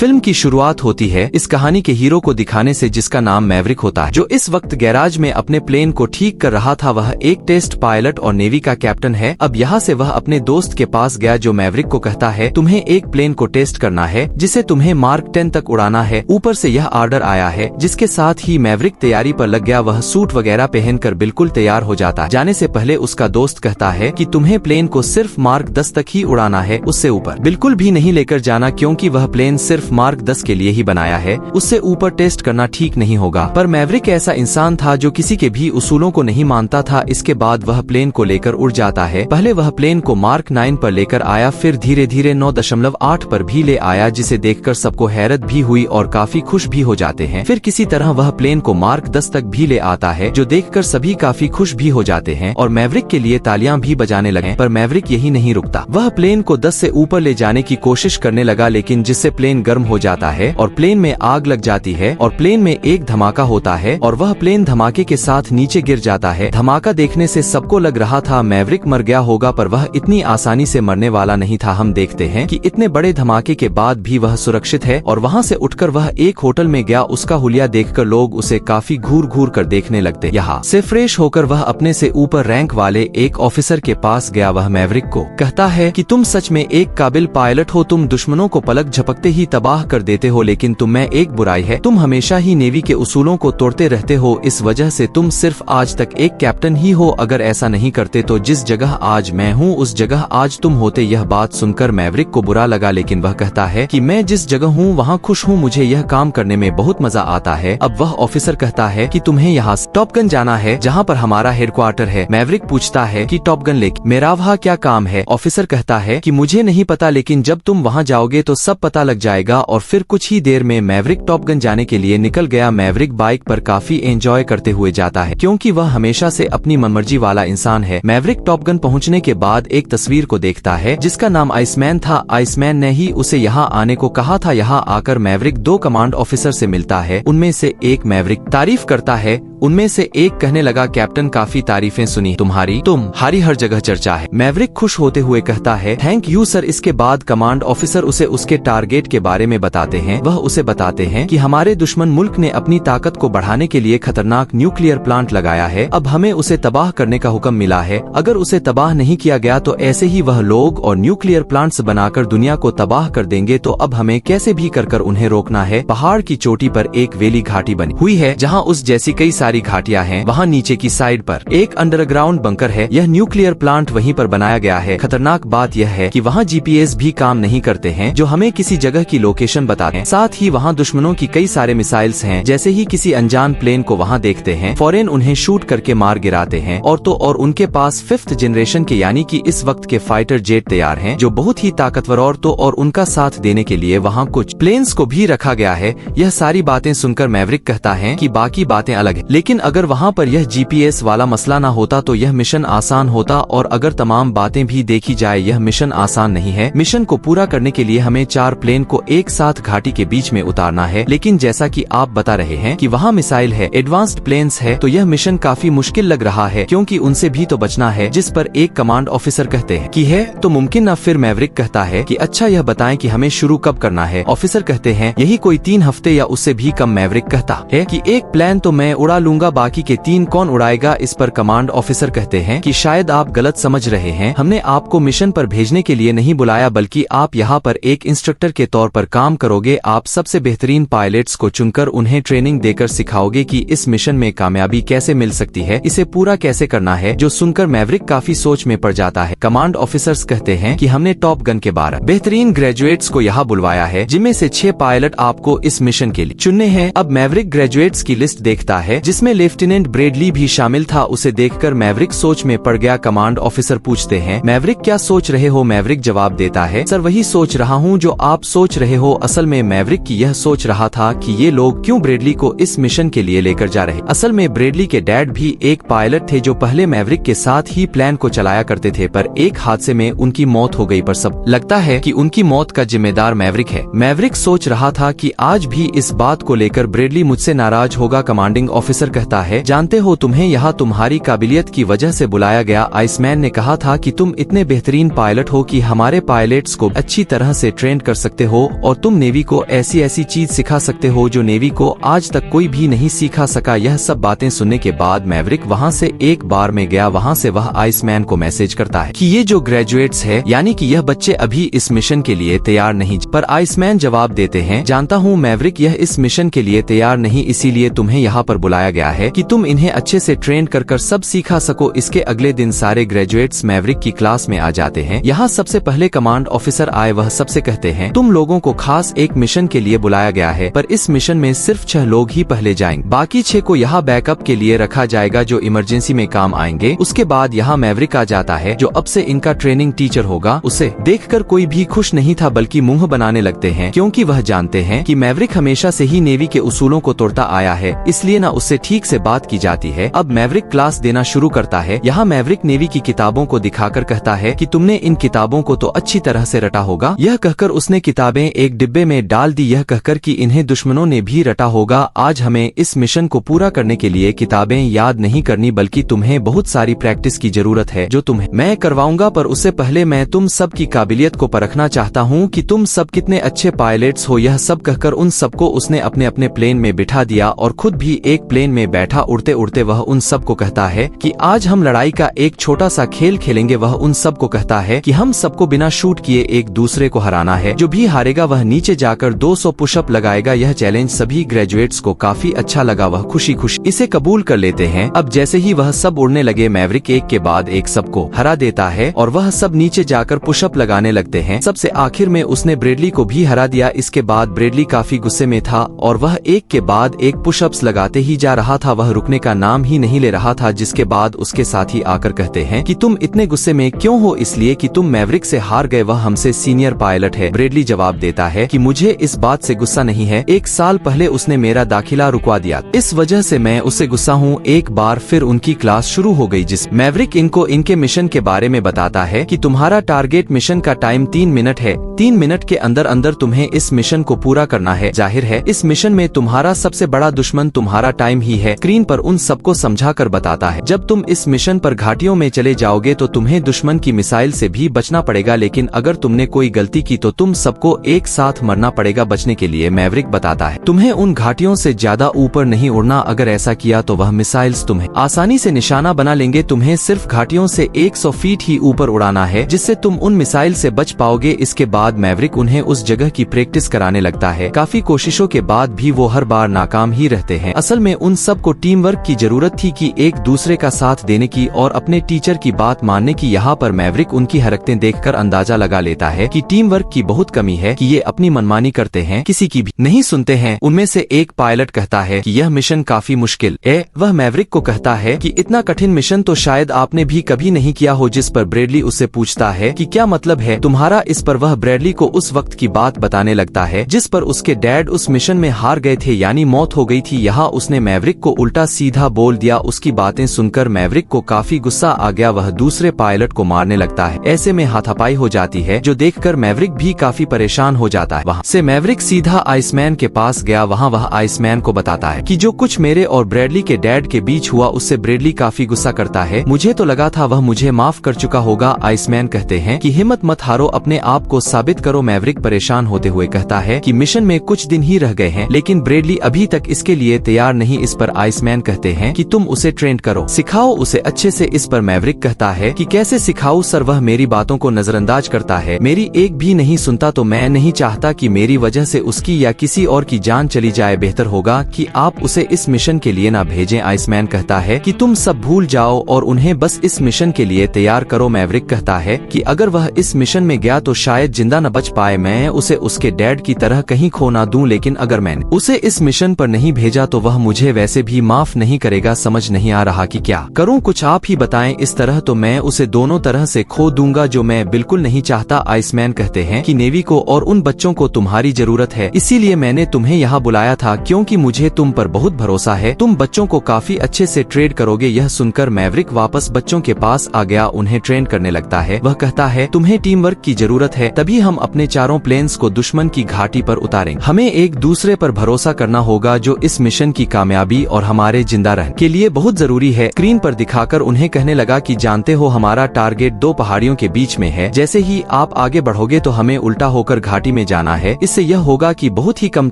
Film की शुरुआत होती है इस कहानी के हीरो को दिखाने से जिसका नाम मैवरिक होता है, जो इस वक्त गैराज में अपने प्लेन को ठीक कर रहा था। वह एक टेस्ट पायलट और नेवी का कैप्टन है। अब यहाँ से वह अपने दोस्त के पास गया जो मैवरिक को कहता है तुम्हें एक प्लेन को टेस्ट करना है जिसे तुम्हें मार्क 10 तक उड़ाना है। ऊपर से यह ऑर्डर आया है, जिसके साथ ही मैवरिक तैयारी पर लग गया। वह सूट वगैरह पहनकर बिल्कुल तैयार हो जाता है। जाने से पहले उसका दोस्त कहता है कि तुम्हें प्लेन को सिर्फ मार्क 10 तक ही उड़ाना है, उससे ऊपर बिल्कुल भी नहीं लेकर जाना, क्योंकि वह प्लेन सिर्फ मार्क 10 के लिए ही बनाया है। उससे ऊपर टेस्ट करना ठीक नहीं होगा। पर मैवरिक ऐसा इंसान था जो किसी के भी उसूलों को नहीं मानता था। इसके बाद वह प्लेन को लेकर उड़ जाता है। पहले वह प्लेन को मार्क 9 पर लेकर आया, फिर धीरे धीरे 9.8 पर भी ले आया, जिसे देखकर सबको हैरत भी हुई और काफी खुश भी हो जाते हैं। फिर किसी तरह वह प्लेन को मार्क 10 तक भी ले आता है, जो देखकर सभी काफी खुश भी हो जाते हैं और मैवरिक के लिए तालियां भी बजाने लगे। पर मैवरिक यही नहीं रुकता। वह प्लेन को 10 से ऊपर ले जाने की कोशिश करने लगा, लेकिन जिससे प्लेन गर्म हो जाता है और प्लेन में आग लग जाती है और प्लेन में एक धमाका होता है और वह प्लेन धमाके के साथ नीचे गिर जाता है। धमाका देखने से सबको लग रहा था मैवरिक मर गया होगा, पर वह इतनी आसानी से मरने वाला नहीं था। हम देखते हैं कि इतने बड़े धमाके के बाद भी वह सुरक्षित है और वहाँ से उठकर वह एक होटल में गया। उसका हुलिया देखकर लोग उसे काफी घूर घूर कर देखने लगते। यहाँ से फ्रेश होकर वह अपने से ऊपर रैंक वाले एक ऑफिसर के पास गया। वह मैवरिक को कहता है कि तुम सच में एक काबिल पायलट हो, तुम दुश्मनों को पलक झपकते ही तबाह कर देते हो, लेकिन तुम में एक बुराई है, तुम हमेशा ही नेवी के उसूलों को तोड़ते रहते हो। इस वजह से तुम सिर्फ आज तक एक कैप्टन ही हो। अगर ऐसा नहीं करते तो जिस जगह आज मैं हूँ उस जगह आज तुम होते। यह बात सुनकर मैवरिक को बुरा लगा, लेकिन वह कहता है कि मैं जिस जगह हूँ वहाँ खुश हूँ, मुझे यह काम करने में बहुत मजा आता है। अब वह ऑफिसर कहता है कि तुम्हें यहाँ टॉप गन जाना है, जहाँ पर हमारा हेडक्वार्टर है। मैवरिक पूछता है कि टॉप गन लेके मेरा वहाँ क्या काम है? ऑफिसर कहता है कि मुझे नहीं पता, लेकिन जब तुम वहाँ जाओगे तो सब पता लग जाएगा। और फिर कुछ ही देर में मैवरिक टॉप गन जाने के लिए निकल गया। मैवरिक बाइक पर काफी एंजॉय करते हुए जाता है, क्योंकि वह हमेशा से अपनी मनमर्जी वाला इंसान है। मैवरिक टॉप गन पहुँचने के बाद एक तस्वीर को देखता है जिसका नाम आइसमैन था। आइसमैन ने ही उसे यहाँ आने को कहा था। यहाँ आकर मैवरिक 2 कमांड ऑफिसर से मिलता है। उनमें से एक मैवरिक तारीफ करता है। उनमें से एक कहने लगा कैप्टन काफी तारीफें सुनी तुम्हारी हर जगह चर्चा है। मैवरिक खुश होते हुए कहता है थैंक यू सर। इसके बाद कमांड ऑफिसर उसे उसके टारगेट के बारे में बताते हैं। वह उसे बताते हैं कि हमारे दुश्मन मुल्क ने अपनी ताकत को बढ़ाने के लिए खतरनाक न्यूक्लियर प्लांट लगाया है। अब हमें उसे तबाह करने का हुक्म मिला है। अगर उसे तबाह नहीं किया गया तो ऐसे ही वह लोग और न्यूक्लियर प्लांट्स बनाकर दुनिया को तबाह कर देंगे। तो अब हमें कैसे भी कर उन्हें रोकना है। पहाड़ की चोटी पर एक वेली घाटी बनी हुई है, जहाँ उस जैसी कई सारी घाटियां हैं। वहाँ नीचे की साइड पर एक अंडरग्राउंड बंकर है। यह न्यूक्लियर प्लांट वहीं पर बनाया गया है। खतरनाक बात यह है कि वहाँ जीपीएस भी काम नहीं करते हैं, जो हमें किसी जगह की लोकेशन बताते हैं। साथ ही वहाँ दुश्मनों की कई सारे मिसाइल्स हैं। जैसे ही किसी अनजान प्लेन को वहाँ देखते हैं, फौरन उन्हें शूट करके मार गिराते हैं। और उनके पास 5th जनरेशन के यानी कि इस वक्त के फाइटर जेट तैयार हैं, जो बहुत ही ताकतवर। और उनका साथ देने के लिए वहाँ कुछ प्लेन्स को भी रखा गया है। यह सारी बातें सुनकर मैवरिक कहता है कि बाकी बातें अलग है, लेकिन अगर वहाँ पर यह जीपीएस वाला मसला ना होता तो यह मिशन आसान होता। और अगर तमाम बातें भी देखी जाए, यह मिशन आसान नहीं है। मिशन को पूरा करने के लिए हमें 4 प्लेन को एक साथ घाटी के बीच में उतारना है। लेकिन जैसा कि आप बता रहे हैं कि वहाँ मिसाइल है, एडवांस्ड प्लेन्स है, तो यह मिशन काफी मुश्किल लग रहा है, क्योंकि उनसे भी तो बचना है। जिस पर एक कमांड ऑफिसर कहते हैं कि है तो मुमकिन न। फिर मैवरिक कहता है कि अच्छा यह बताएं कि हमें शुरू कब करना है। ऑफिसर कहते हैं यही कोई 3 हफ्ते या उससे भी कम। मैवरिक कहता है कि एक प्लान तो मैं उड़ा लूंगा, बाकी के 3 कौन उड़ाएगा? इस पर कमांड ऑफिसर कहते हैं कि शायद आप गलत समझ रहे हैं। हमने आपको मिशन पर भेजने के लिए नहीं बुलाया, बल्कि आप यहाँ पर एक इंस्ट्रक्टर के तौर पर काम करोगे। आप सबसे बेहतरीन पायलट्स को चुनकर उन्हें ट्रेनिंग देकर सिखाओगे कि इस मिशन में कामयाबी कैसे मिल सकती है, इसे पूरा कैसे करना है। जो सुनकर मैवरिक काफी सोच में पड़ जाता है। कमांड ऑफिसर्स कहते हैं कि हमने टॉप गन के 12 बेहतरीन ग्रेजुएट्स को यहाँ बुलवाया है, जिनमें से 6 पायलट आपको इस मिशन के लिए चुनने हैं। अब मैवरिक ग्रेजुएट्स की लिस्ट देखता है, जिसमें लेफ्टिनेंट ब्रेडली भी शामिल था। उसे देखकर मैवरिक सोच में पड़ गया। कमांड ऑफिसर पूछते हैं मैवरिक क्या सोच रहे हो? मैवरिक जवाब देता है सर वही सोच रहा हूँ जो आप सोच रहे हो। असल में मैवरिक की यह सोच रहा था कि ये लोग क्यों ब्रेडली को इस मिशन के लिए लेकर जा रहे। असल में ब्रेडली के डैड भी एक पायलट थे, जो पहले मैवरिक के साथ ही प्लान को चलाया करते थे, पर एक हादसे में उनकी मौत हो गई। पर सब लगता है कि उनकी मौत का जिम्मेदार मैवरिक है। मैवरिक सोच रहा था कि आज भी इस बात को लेकर ब्रेडली मुझसे नाराज होगा। कमांडिंग ऑफिसर कहता है जानते हो तुम्हें यहाँ तुम्हारी काबिलियत की वजह से बुलाया गया। आइसमैन ने कहा था कि तुम इतने बेहतरीन पायलट हो कि हमारे पायलट्स को अच्छी तरह से ट्रेन कर सकते हो और तुम नेवी को ऐसी ऐसी चीज सिखा सकते हो जो नेवी को आज तक कोई भी नहीं सिखा सका। यह सब बातें सुनने के बाद मैवरिक वहाँ से एक बार में गया। वहाँ से वह आइसमैन को मैसेज करता है कि ये जो ग्रेजुएट्स है यानी कि यह बच्चे अभी इस मिशन के लिए तैयार नहीं। पर आइसमैन जवाब देते हैं, जानता हूँ मैवरिक, यह इस मिशन के लिए तैयार नहीं, इसीलिए तुम्हें यहाँ पर बुलाया गया है कि तुम इन्हें अच्छे से ट्रेन कर सब सिखा सको। इसके अगले दिन सारे ग्रेजुएट्स मैवरिक की क्लास में आ जाते हैं। यहाँ सबसे पहले कमांड ऑफिसर आए। वह सबसे कहते हैं, तुम लोगों को खास एक मिशन के लिए बुलाया गया है, पर इस मिशन में सिर्फ 6 लोग ही पहले जाएंगे, बाकी 6 को यहाँ बैकअप के लिए रखा जाएगा जो इमरजेंसी में काम आएंगे। उसके बाद यहाँ मैवरिक आ जाता है जो अब से इनका ट्रेनिंग टीचर होगा। उसे देखकर कोई भी खुश नहीं था, बल्कि मुंह बनाने लगते हैं, क्योंकि वह जानते हैं कि मैवरिक हमेशा से ही नेवी के उसूलों को तोड़ता आया है, इसलिए न उससे ठीक से बात की जाती है। अब मैवरिक क्लास देना शुरू करता है। यहाँ मैवरिक नेवी की किताबों को दिखाकर कहता है कि तुमने इन किताबों को तो अच्छी तरह से रटा होगा। यह कहकर उसने किताबें एक डिब्बे में डाल दी, यह कहकर कि इन्हें दुश्मनों ने भी रटा होगा। आज हमें इस मिशन को पूरा करने के लिए किताबें याद नहीं करनी, बल्कि तुम्हें बहुत सारी प्रैक्टिस की जरूरत है जो तुम्हें मैं करवाऊंगा। पर उससे पहले मैं तुम सब की काबिलियत को परखना चाहता हूँ कि तुम सब कितने अच्छे पायलट्स हो। यह सब कहकर उन सबको उसने अपने अपने प्लेन में बिठा दिया और खुद भी एक प्लेन में बैठा। उड़ते उड़ते वह उन सबको कहता है कि आज हम लड़ाई का एक छोटा सा खेल खेलेंगे। वह उन सबको कहता है कि हम सबको बिना शूट किए एक दूसरे को हराना है। जो भी हारेगा वह नीचे जाकर 200 पुशअप लगाएगा। यह चैलेंज सभी ग्रेजुएट्स को काफी अच्छा लगा। वह खुशी खुशी इसे कबूल कर लेते हैं। अब जैसे ही वह सब उड़ने लगे, मैवरिक एक के बाद एक सबको हरा देता है और वह सब नीचे जाकर पुशअप लगाने लगते हैं। सबसे आखिर में उसने ब्रेडली को भी हरा दिया। इसके बाद ब्रेडली काफी गुस्से में था और वह एक के बाद एक पुशअप्स लगाते ही जा रहा था। वह रुकने का नाम ही नहीं ले रहा था, जिसके बाद उसके साथी आकर कहते हैं कि तुम इतने गुस्से में क्यों हो? इसलिए कि तुम मैवरिक से हार गए, वह हमसे सीनियर पायलट है। ब्रेडली जवाब देता है कि मुझे इस बात से गुस्सा नहीं है, 1 साल पहले उसने मेरा दाखिला रुकवा दिया, इस वजह से मैं उससे गुस्सा हूँ। एक बार फिर उनकी क्लास शुरू हो गई, जिस मैवरिक इनको इनके मिशन के बारे में बताता है कि तुम्हारा टारगेट मिशन का टाइम 3 मिनट है। 3 मिनट के अंदर अंदर तुम्हें इस मिशन को पूरा करना है। जाहिर है इस मिशन में तुम्हारा सबसे बड़ा दुश्मन तुम्हारा टाइम ही है। स्क्रीन पर उन सबको समझा कर बताता है, जब तुम इस मिशन पर घाटियों में चले जाओगे तो तुम्हें दुश्मन की मिसाइल से भी बचना पड़ेगा, लेकिन अगर तुमने कोई गलती की तो तुम सबको एक साथ मरना पड़ेगा। बचने के लिए मैवरिक बताता है, तुम्हें उन घाटियों से ज्यादा ऊपर नहीं उड़ना, अगर ऐसा किया तो वह मिसाइल्स तुम्हें आसानी से निशाना बना लेंगे। तुम्हें सिर्फ घाटियों से 100 फीट ही ऊपर उड़ाना है, जिससे तुम उन मिसाइल से बच पाओगे। इसके बाद मैवरिक उन्हें उस जगह की प्रैक्टिस कराने लगता है। काफी कोशिशों के बाद भी वो हर बार नाकाम ही रहते हैं। असल में उन सबको टीम वर्क की जरूरत थी कि एक दूसरे का साथ देने की और अपने टीचर की बात मानने की। यहाँ पर मैवरिक उनकी हरकतें देखकर अंदाजा लगा लेता है कि टीम वर्क की बहुत कमी है, कि ये अपनी मनमानी करते हैं, किसी की भी नहीं सुनते हैं। उनमें से एक पायलट कहता है कि यह मिशन काफी मुश्किल है। वह मैवरिक को कहता है कि इतना कठिन मिशन तो शायद आपने भी कभी नहीं किया हो, जिस पर ब्रेडली उससे पूछता है कि क्या मतलब है तुम्हारा इस पर। वह ब्रेडली को उस वक्त की बात बताने लगता है जिस पर उसके डैड उस मिशन में हार गए थे, यानी मौत हो गई थी। यहाँ उसने मैवरिक को उल्टा सीधा बोल दिया। उसकी बातें सुनकर मैवरिक को काफी गुस्सा आ गया। वह दूसरे पायलट को मारने लगता है। ऐसे में हाथापाई हो जाती है, जो देखकर मैवरिक भी काफी परेशान हो जाता है। वहाँ से मैवरिक सीधा आइसमैन के पास गया। वहाँ वह आइसमैन को बताता है कि जो कुछ मेरे और ब्रेडली के डैड के बीच हुआ उससे ब्रेडली काफी गुस्सा करता है। मुझे तो लगा था वह मुझे माफ कर चुका होगा। आइसमैन कहते हैं कि हिम्मत मत हारो, अपने आप को साबित करो। मैवरिक परेशान होते हुए कहता है कि मिशन में कुछ दिन ही रह गए हैं, लेकिन ब्रेडली अभी तक इसके लिए तैयार नहीं। इस पर आइसमैन कहते हैं कि तुम उसे ट्रेन करो, सिखाओ उसे अच्छे से। इस पर मैवरिक कहता है कि कैसे सिखाऊं सर, वह मेरी बातों को नजरअंदाज करता है, मेरी एक भी नहीं सुनता। तो मैं नहीं चाहता कि मेरी वजह से उसकी या किसी और की जान चली जाए। बेहतर होगा कि आप उसे इस मिशन के लिए ना भेजें। आइसमैन कहता है कि तुम सब भूल जाओ और उन्हें बस इस मिशन के लिए तैयार करो। मैवरिक कहता है कि अगर वह इस मिशन में गया तो शायद जिंदा न बच पाए। मैं उसे उसके डैड की तरह कहीं खो ना दूं, लेकिन अगर मैंने उसे इस मिशन पर नहीं भेजा तो वह मुझे वैसे भी माफ नहीं करेगा। समझ नहीं आ रहा कि क्या करूं, कुछ आप ही बताएं। इस तरह तो मैं उसे दोनों तरह से खो दूंगा, जो मैं बिल्कुल नहीं चाहता। आइसमैन कहते हैं कि नेवी को और उन बच्चों को तुम्हारी जरूरत है, इसीलिए मैंने तुम्हें यहाँ बुलाया था, क्योंकि मुझे तुम पर बहुत भरोसा है। तुम बच्चों को काफी अच्छे से ट्रेन करोगे। यह सुनकर मैवरिक वापस बच्चों के पास आ गया, उन्हें ट्रेन करने लगता है। वह कहता है तुम्हें टीम वर्क की जरूरत है, तभी हम अपने चारों प्लेन्स को दुश्मन की घाटी पर उतारेंगे। हमें एक दूसरे पर भरोसा करना होगा, जो इस मिशन की कामयाबी और हमारे जिंदा रहने के लिए बहुत जरूरी है। स्क्रीन पर दिखाकर उन्हें कहने लगा कि जानते हो हमारा टारगेट 2 पहाड़ियों के बीच में है, जैसे ही आप आगे बढ़ोगे तो हमें उल्टा होकर घाटी में जाना है। इससे यह होगा कि बहुत ही कम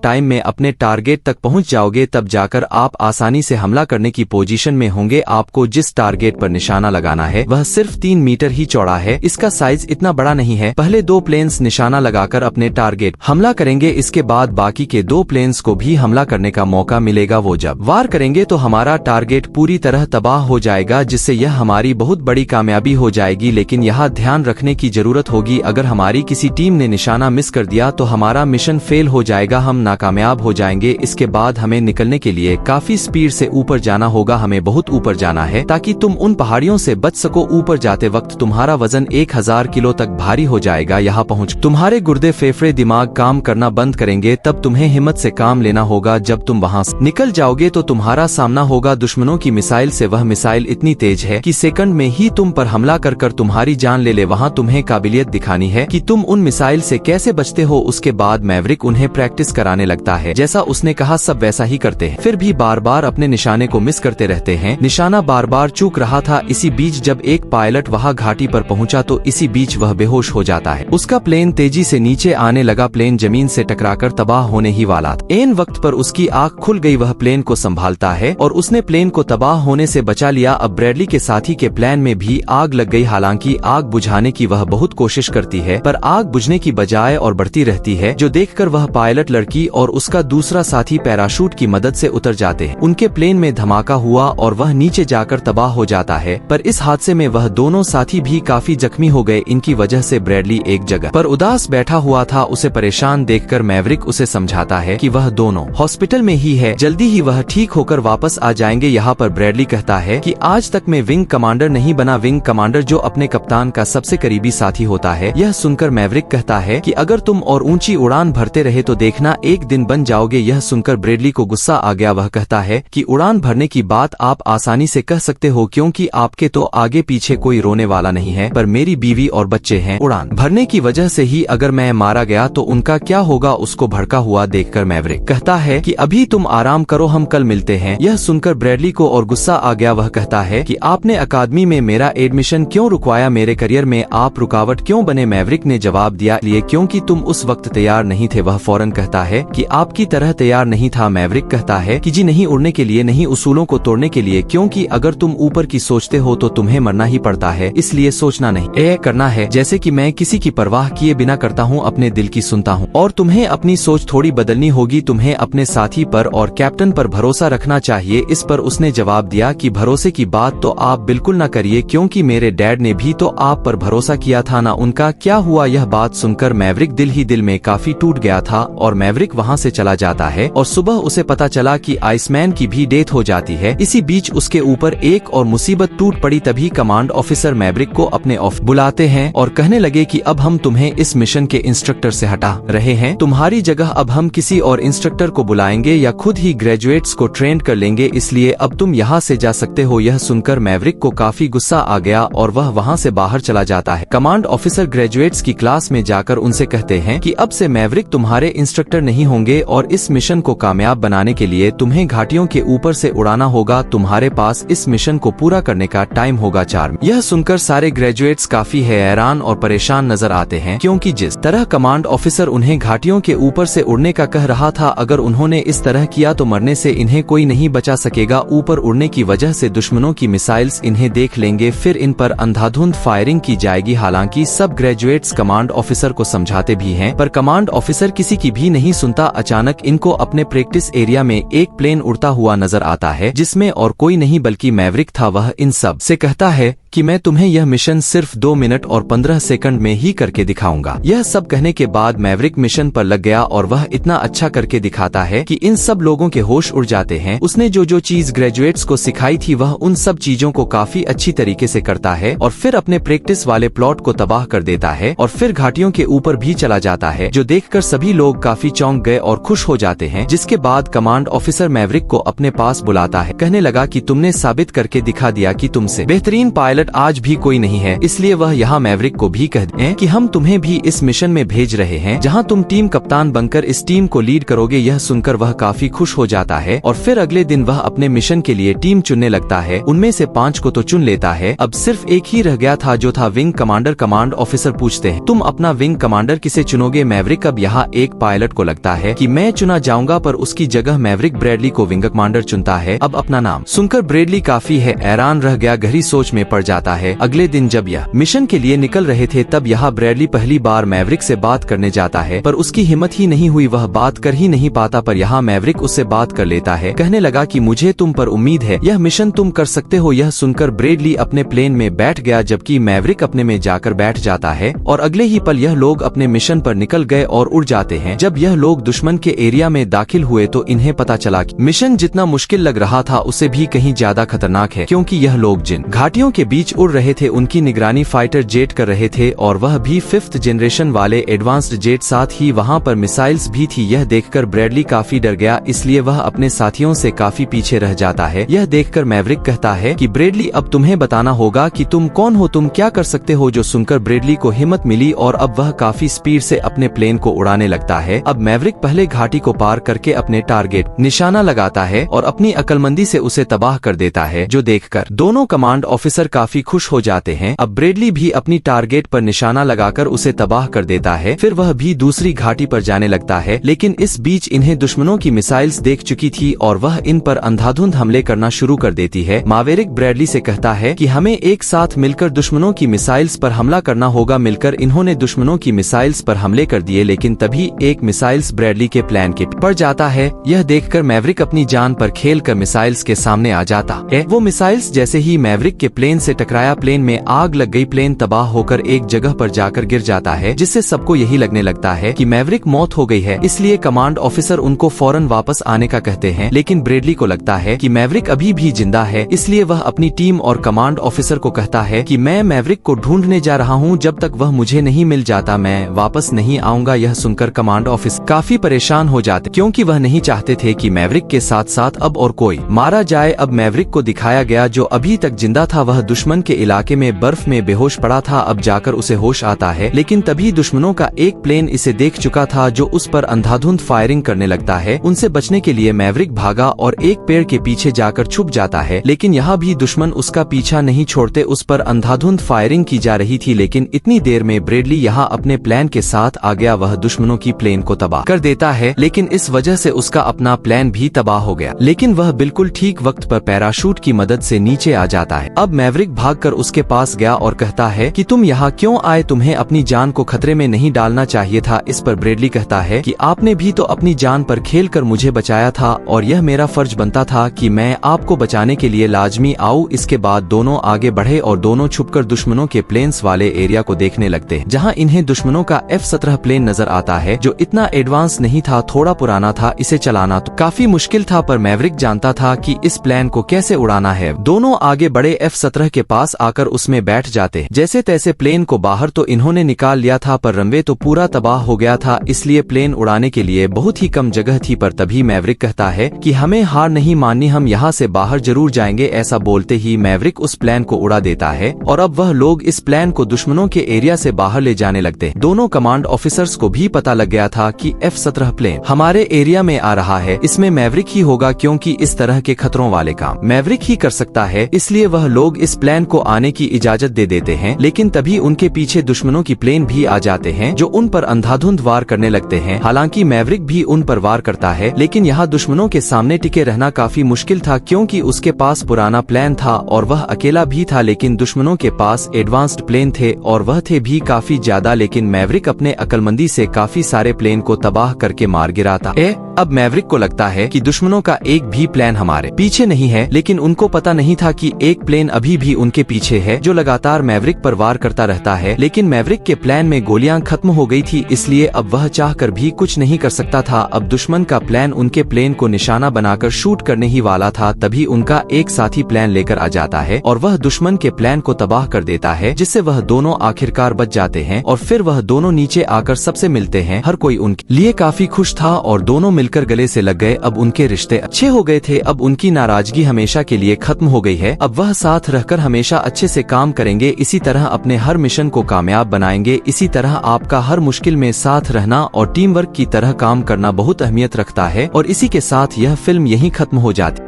टाइम में अपने टारगेट तक पहुंच जाओगे, तब जाकर आप आसानी से हमला करने की पोजीशन में होंगे। आपको जिस टारगेट पर निशाना लगाना है वह सिर्फ 3 मीटर ही चौड़ा है। इसका साइज इतना बड़ा नहीं है। पहले 2 प्लेन्स निशाना लगाकर अपने टारगेट हमला करेंगे, इसके बाद बाकी के 2 प्लेन्स को भी हमला करने का मौका मिलेगा। वो जब वार करेंगे तो हमारा टारगेट पूरी तरह तबाह हो जाएगा, जिससे यह हमारी बहुत बड़ी कामयाबी हो जाएगी। लेकिन यहाँ ध्यान रखने की जरूरत होगी, अगर हमारी किसी टीम ने निशाना मिस कर दिया तो हमारा मिशन फेल हो जाएगा, हम नाकामयाब हो जाएंगे। इसके बाद हमें निकलने के लिए काफी स्पीड से ऊपर जाना होगा। हमें बहुत ऊपर जाना है ताकि तुम उन पहाड़ियों से बच सको। ऊपर जाते वक्त तुम्हारा वजन 1000 किलो तक भारी हो जाएगा। यहाँ पहुँच तुम्हारे गुर्दे, फेफड़े, दिमाग काम करना बंद करेंगे। तब तुम्हें हिम्मत से काम लेना होगा। जब तुम वहाँ निकल जाओगे तो तुम्हारा सामना होगा दुश्मनों की मिसाइल से। वह मिसाइल इतनी तेज है कि सेकंड में ही तुम पर हमला कर तुम्हारी जान ले वहाँ तुम्हें काबिलियत दिखानी है कि तुम उन मिसाइल से कैसे बचते हो। उसके बाद मैवरिक उन्हें प्रैक्टिस कराने लगता है। जैसा उसने कहा सब वैसा ही करते हैं, फिर भी बार बार अपने निशाने को मिस करते रहते हैं। निशाना बार बार चूक रहा था। इसी बीच जब एक पायलट वहाँ घाटी पर पहुँचा तो इसी बीच वह बेहोश हो जाता है। उसका प्लेन तेजी से नीचे आने लगा। प्लेन जमीन से टकराकर तबाह होने ही वाला था। एन वक्त पर उसकी आँख खुल गई। वह प्लेन को संभालता है और उसने प्लेन को तबाह होने से बचा लिया। अब ब्रैडली के साथी के प्लेन में भी आग लग गई। हालांकि आग बुझाने की वह बहुत कोशिश करती है पर आग बुझने की बजाय और बढ़ती रहती है, जो देखकर वह पायलट लड़की और उसका दूसरा साथी पैराशूट की मदद से उतर जाते हैं। उनके प्लेन में धमाका हुआ और वह नीचे जाकर तबाह हो जाता है। पर इस हादसे में वह दोनों साथी भी काफी जख्मी हो गए। इनकी वजह से ब्रैडली एक जगह पर उदास बैठा हुआ था। उसे परेशान देखकर मैवरिक उसे समझाता है कि वह दोनों हॉस्पिटल में ही है, जल्दी ही वह ठीक होकर वापस आ जाएंगे। यहाँ पर ब्रैडली कहता है कि आज तक मैं विंग कमांडर नहीं बना। विंग कमांडर जो अपने कप्तान का सबसे करीबी साथी होता है। यह सुनकर मैवरिक कहता है कि अगर तुम और ऊंची उड़ान भरते रहे तो देखना एक दिन बन जाओगे। यह सुनकर ब्रैडली को गुस्सा आ गया। वह कहता है कि उड़ान भरने की बात आप आसानी से कह सकते हो क्योंकि आपके तो आगे पीछे कोई रोने वाला नहीं है, पर मेरी बीवी और बच्चे हैं। उड़ान भरने की वजह से ही अगर मैं मारा गया तो उनका क्या होगा। उसको भड़का हुआ देखकर मैवरिक कहता है कि अभी तुम आराम करो, हम कल मिलते हैं। यह सुनकर ब्रैडली को और गुस्सा आ गया। वह कहता है कि आपने अकादमी में मेरा एडमिशन क्यों रुकवाया, मेरे करियर में आप रुकावट क्यों बने। मैवरिक ने जवाब दिया, लिए क्योंकि तुम उस वक्त तैयार नहीं थे। वह फौरन कहता है कि आपकी तरह तैयार नहीं था। मैवरिक कहता है कि जी नहीं, उड़ने के लिए नहीं, उसूलों को तोड़ने के लिए, क्योंकि अगर तुम ऊपर की सोचते हो तो तुम्हें मरना ही पड़ता है, इसलिए सोचना नहीं, ये करना है। जैसे कि मैं किसी की परवाह किए बिना करता हूँ, अपने दिल की सुनता हूँ। और तुम्हें अपनी सोच थोड़ी बदलनी होगी। तुम्हें अपने साथी पर और कैप्टन पर भरोसा रखना चाहिए। इस पर उसने जवाब दिया कि भरोसे की बात तो आप बिल्कुल न करिए, क्योंकि मेरे डैड ने भी तो आप पर भरोसा किया था ना, उनका क्या हुआ। यह बात सुनकर मैवरिक दिल ही दिल में काफी टूट गया था और मैवरिक वहाँ से चला जाता है। और सुबह उसे पता चला कि आइसमैन की भी डेथ हो जाती है। इसी बीच उसके ऊपर एक और मुसीबत टूट पड़ी। तभी कमांड ऑफिसर मैवरिक को अपने ऑफिस बुलाते हैं और कहने लगे कि अब हम तुम्हें इस मिशन के इंस्ट्रक्टर से हटा रहे हैं, तुम्हारी जगह अब हम किसी और इंस्ट्रक्टर को बुलाएंगे या खुद ही ग्रेजुएट्स को ट्रेन कर लेंगे, इसलिए अब तुम यहाँ से जा सकते हो। यह सुनकर मैवरिक को काफी गुस्सा आ गया और वह वहाँ से बाहर चला जाता है। कमांड ऑफिसर ग्रेजुएट्स की क्लास में जाकर उनसे कहते हैं कि अब से मैवरिक तुम्हारे इंस्ट्रक्टर नहीं होंगे और इस मिशन को कामयाब बनाने के लिए तुम्हें घाटियों के ऊपर से उड़ाना होगा। तुम्हारे पास इस मिशन को पूरा करने का टाइम होगा 4 मिनट। यह सुनकर सारे ग्रेजुएट्स काफी हैरान और परेशान नजर आते हैं, क्योंकि जिस तरह कमांड ऑफिसर उन्हें घाटियों के ऊपर से उड़ने का कह रहा था, अगर उन्होंने इस तरह किया तो मरने से इन्हें कोई नहीं बचा सकेगा। ऊपर उड़ने की वजह से दुश्मनों की मिसाइल्स इन्हें देख लेंगे, फिर इन पर अंधाधुंध फायरिंग की जाएगी। हालांकि सब ग्रेजुएट्स कमांड ऑफिसर को समझाते भी हैं, पर कमांड ऑफिसर किसी की भी नहीं सुनता। अचानक इनको अपने प्रैक्टिस एरिया में एक प्लेन उड़ता हुआ नजर आता है, जिसमें और कोई नहीं बल्कि मैवरिक था। वह इन सब से कहता है कि मैं तुम्हें यह मिशन सिर्फ 2 मिनट और 15 सेकंड में ही करके दिखाऊंगा। यह सब कहने के बाद मैवरिक मिशन पर लग गया और वह इतना अच्छा करके दिखाता है कि इन सब लोगों के होश उड़ जाते हैं। उसने जो जो चीज ग्रेजुएट्स को सिखाई थी वह उन सब चीजों को काफी अच्छी तरीके से करता है और फिर अपने प्रैक्टिस वाले प्लॉट को तबाह कर देता है और फिर घाटियों के ऊपर भी चला जाता है, जो देखकर सभी लोग काफी चौंक गए और खुश हो जाते हैं। जिसके बाद कमांड ऑफिसर मैवरिक को अपने पास बुलाता है, कहने लगा कि तुमने साबित करके दिखा दिया कि तुमसे बेहतरीन पायलट पायलट आज भी कोई नहीं है, इसलिए वह यहाँ मैवरिक को भी कहते हैं कि हम तुम्हें भी इस मिशन में भेज रहे हैं जहाँ तुम टीम कप्तान बनकर इस टीम को लीड करोगे। यह सुनकर वह काफी खुश हो जाता है और फिर अगले दिन वह अपने मिशन के लिए टीम चुनने लगता है। उनमें से 5 को तो चुन लेता है, अब सिर्फ एक ही रह गया था जो था विंग कमांडर। कमांड ऑफिसर पूछते हैं तुम अपना विंग कमांडर किसे चुनोगे? मैवरिक अब यहाँ एक पायलट को लगता है कि मैं चुना जाऊंगा, पर उसकी जगह मैवरिक ब्रैडली को विंग कमांडर चुनता है। अब अपना नाम सुनकर ब्रैडली काफी हैरान रह गया, गहरी सोच में पड़ जाता है। अगले दिन जब यह मिशन के लिए निकल रहे थे तब यहाँ ब्रैडली पहली बार मैवरिक से बात करने जाता है, पर उसकी हिम्मत ही नहीं हुई, वह बात कर ही नहीं पाता। पर यहाँ मैवरिक उससे बात कर लेता है, कहने लगा कि मुझे तुम पर उम्मीद है, यह मिशन तुम कर सकते हो। यह सुनकर ब्रैडली अपने प्लेन में बैठ गया जबकि मैवरिक अपने में जाकर बैठ जाता है और अगले ही पल यह लोग अपने मिशन पर निकल गए और उड़ जाते हैं। जब यह लोग दुश्मन के एरिया में दाखिल हुए तो इन्हें पता चला कि मिशन जितना मुश्किल लग रहा था उससे भी कहीं ज्यादा खतरनाक है, क्योंकि यह लोग जिन घाटियों के बीच उड़ रहे थे उनकी निगरानी फाइटर जेट कर रहे थे और वह भी 5th जनरेशन वाले एडवांस्ड जेट, साथ ही वहाँ पर मिसाइल्स भी थी। यह देखकर ब्रैडली काफी डर गया, इसलिए वह अपने साथियों से काफी पीछे रह जाता है। यह देखकर मैवरिक कहता है कि ब्रैडली अब तुम्हें बताना होगा कि तुम कौन हो, तुम क्या कर सकते हो। जो सुनकर ब्रैडली को हिम्मत मिली और अब वह काफी स्पीड से अपने प्लेन को उड़ाने लगता है। अब मैवरिक पहले घाटी को पार करके अपने टारगेट निशाना लगाता है और अपनी अक्लमंदी से उसे तबाह कर देता है, जो देखकर दोनों कमांड ऑफिसर काफी खुश हो जाते हैं। अब ब्रैडली भी अपनी टारगेट पर निशाना लगाकर उसे तबाह कर देता है, फिर वह भी दूसरी घाटी पर जाने लगता है। लेकिन इस बीच इन्हें दुश्मनों की मिसाइल्स देख चुकी थी और वह इन पर अंधाधुंध हमले करना शुरू कर देती है। मैवरिक ब्रैडली से कहता है कि हमें एक साथ मिलकर दुश्मनों की मिसाइल्स पर हमला करना होगा। मिलकर इन्होंने दुश्मनों की मिसाइल्स पर हमले कर दिए, लेकिन तभी एक मिसाइल्स ब्रैडली के प्लान के पड़ जाता है। यह देखकर मैवरिक अपनी जान पर खेलकर मिसाइल्स के सामने आ जाता है। वो मिसाइल्स जैसे ही मैवरिक के प्लेन से टकराया, प्लेन में आग लग गई, प्लेन तबाह होकर एक जगह पर जाकर गिर जाता है, जिससे सबको यही लगने लगता है कि मैवरिक मौत हो गई है। इसलिए कमांड ऑफिसर उनको फौरन वापस आने का कहते हैं, लेकिन ब्रैडली को लगता है कि मैवरिक अभी भी जिंदा है, इसलिए वह अपनी टीम और कमांड ऑफिसर को कहता है कि मैं मैवरिक को ढूंढने जा रहा हूँ, जब तक वह मुझे नहीं मिल जाता मैं वापस नहीं आऊंगा। यह सुनकर कमांड ऑफिसर काफी परेशान हो जाते, क्योंकि वह नहीं चाहते थे कि मैवरिक के साथ साथ अब और कोई मारा जाए। अब मैवरिक को दिखाया गया जो अभी तक जिंदा था, वह दुश्मन के इलाके में बर्फ में बेहोश पड़ा था। अब जाकर उसे होश आता है, लेकिन तभी दुश्मनों का एक प्लेन इसे देख चुका था जो उस पर अंधाधुंध फायरिंग करने लगता है। उनसे बचने के लिए मैवरिक भागा और एक पेड़ के पीछे जाकर छुप जाता है, लेकिन यहाँ भी दुश्मन उसका पीछा नहीं छोड़ते, उस पर अंधाधुंध फायरिंग की जा रही थी। लेकिन इतनी देर में ब्रैडली यहाँ अपने प्लान के साथ आ गया, वह दुश्मनों की प्लेन को तबाह कर देता है, लेकिन इस वजह से उसका अपना प्लान भी तबाह हो गया। लेकिन वह बिल्कुल ठीक वक्त पर पैराशूट की मदद से नीचे आ जाता है। अब मैवरिक भागकर उसके पास गया और कहता है कि तुम यहाँ क्यों आए, तुम्हें अपनी जान को खतरे में नहीं डालना चाहिए था। इस पर ब्रैडली कहता है कि आपने भी तो अपनी जान पर खेलकर मुझे बचाया था और यह मेरा फर्ज बनता था कि मैं आपको बचाने के लिए लाजमी आऊं। इसके बाद दोनों आगे बढ़े और दोनों छुपकर दुश्मनों के प्लेन्स वाले एरिया को देखने लगते हैं, जहां इन्हें दुश्मनों का F-17 प्लेन नजर आता है, जो इतना एडवांस नहीं था, थोड़ा पुराना था। इसे चलाना तो काफी मुश्किल था, पर मैवरिक जानता था कि इस प्लेन को कैसे उड़ाना है। दोनों आगे बड़े F-17 के पास आकर उसमें बैठ जाते हैं। जैसे तैसे प्लेन को बाहर तो इन्होंने निकाल लिया था, पर रनवे तो पूरा तबाह हो गया था, इसलिए प्लेन उड़ाने के लिए बहुत ही कम जगह थी। पर तभी मैवरिक कहता है कि हमें हार नहीं माननी, हम यहाँ से बाहर जरूर जाएंगे। ऐसा बोलते ही मैवरिक उस प्लेन को उड़ा देता है और अब वह लोग इस प्लेन को दुश्मनों के एरिया से बाहर ले जाने लगते हैं। दोनों कमांड ऑफिसर्स को भी पता लग गया था कि F-17 प्लेन हमारे एरिया में आ रहा है, इसमें मैवरिक ही होगा, क्योंकि इस तरह के खतरों वाले काम मैवरिक ही कर सकता है। इसलिए वह लोग इस प्लेन को आने की इजाजत दे देते हैं, लेकिन तभी उनके पीछे दुश्मनों की प्लेन भी आ जाते हैं, जो उन पर अंधाधुंध वार करने लगते हैं। हालांकि मैवरिक भी उन पर वार करता है, लेकिन यहाँ दुश्मनों के सामने टिके रहना काफी मुश्किल था, क्योंकि उसके पास पुराना प्लेन था और वह अकेला भी था। लेकिन दुश्मनों के पास एडवांस्ड प्लेन थे और वह थे भी काफी ज्यादा, लेकिन मैवरिक अपने अक्लमंदी से काफी सारे प्लेन को तबाह करके मार गिराता है। अब मैवरिक को लगता है कि दुश्मनों का एक भी प्लेन हमारे पीछे नहीं है, लेकिन उनको पता नहीं था कि एक प्लेन अभी भी उनके पीछे है, जो लगातार मैवरिक पर वार करता रहता है। लेकिन मैवरिक के प्लान में गोलियां खत्म हो गई थी, इसलिए अब वह चाहकर भी कुछ नहीं कर सकता था। अब दुश्मन का प्लान उनके प्लेन को निशाना बनाकर शूट करने ही वाला था, तभी उनका एक साथी प्लान लेकर आ जाता है और वह दुश्मन के प्लान को तबाह कर देता है, जिससे वह दोनों आखिरकार बच जाते हैं और फिर वह दोनों नीचे आकर सबसे मिलते हैं। हर कोई उनके लिए काफी खुश था और दोनों मिलकर गले से लग गए। अब उनके रिश्ते अच्छे हो गए थे। अब उनकी नाराजगी हमेशा के लिए खत्म हो गई है। अब वह साथ रहकर हमेशा अच्छे से काम करेंगे। इसी तरह अपने हर मिशन को कामयाब बनाएंगे। इसी तरह आपका हर मुश्किल में साथ रहना और टीम वर्क की तरह काम करना बहुत अहमियत रखता है। और इसी के साथ यह फिल्म यहीं खत्म हो जाती।